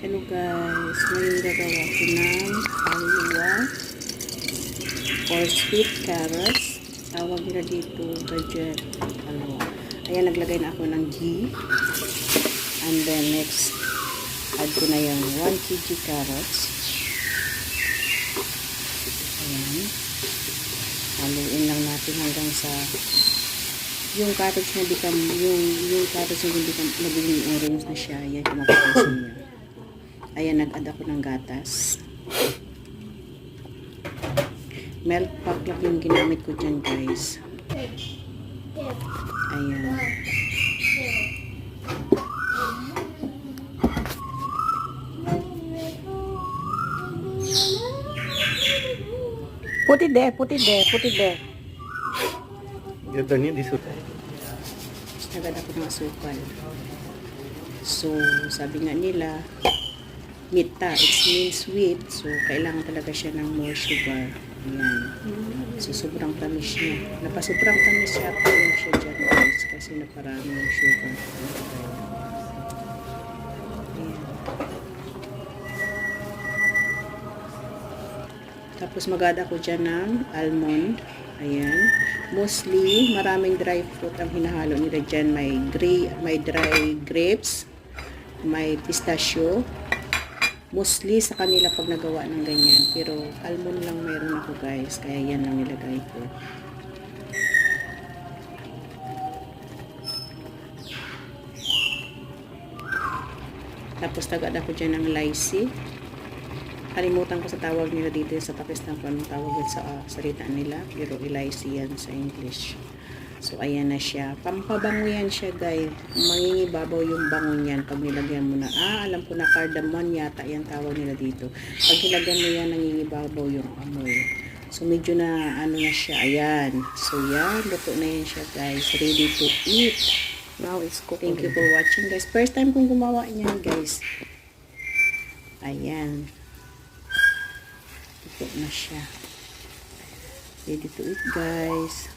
Hello guys, ngayon gagawa ko ng halwa or sweet carrots. Tawag nila dito budget halwa. Ayan, naglagay na ako ng ghee. And then next, add ko na yung 1 kg carrots. Ayan. Haluin lang natin hanggang sa yung carrots na become, yung carrots na naging orange na siya. Ayan, kung mapapansin nyo. Ayan, nag-add ako ng gatas. Milk pack lang yung ginamit ko dyan, guys. Ayan. Put it there, put it there, put it there. Ganda niya, disuta. Nagad ako ng asukal. So, sabi nga nila, mita, it means sweet. So, kailangan talaga siya ng more sugar. Ayan. So, sobrang tamis niya. Napasobrang tamis siya po lang siya dyan, guys. Kasi naparami yung sugar. Ayan. Tapos, mag-add ako dyan ng almond. Ayan. Mostly, maraming dry fruit ang hinahalo nila dyan. May dry grapes, may pistachio. Mostly sa kanila pag nagawa ng ganyan. Pero almond lang mayroon ako, guys. Kaya yan lang nilagay ko. Tapos tagad ako dyan ng lychee. Kalimutan ko sa tawag nila dito sa Pakistan kung anong tawag sa salita nila. Pero lychee yan sa English. So, ayan na siya. Pampabango yan siya, guys. Mangingibabaw yung bango niyan pag nilagyan mo na. Alam ko na cardamom yata yan tawag nila dito. Pag nilagyan mo yan, nangingibabaw yung amoy. So, medyo na, ano na siya. Ayan. So, yan. Luto na yan siya, guys. Ready to eat. Now it's cooking. Thank you for watching, guys. First time kong gumawa niyan, guys. Ayan. Luto na siya. Ready to eat, guys.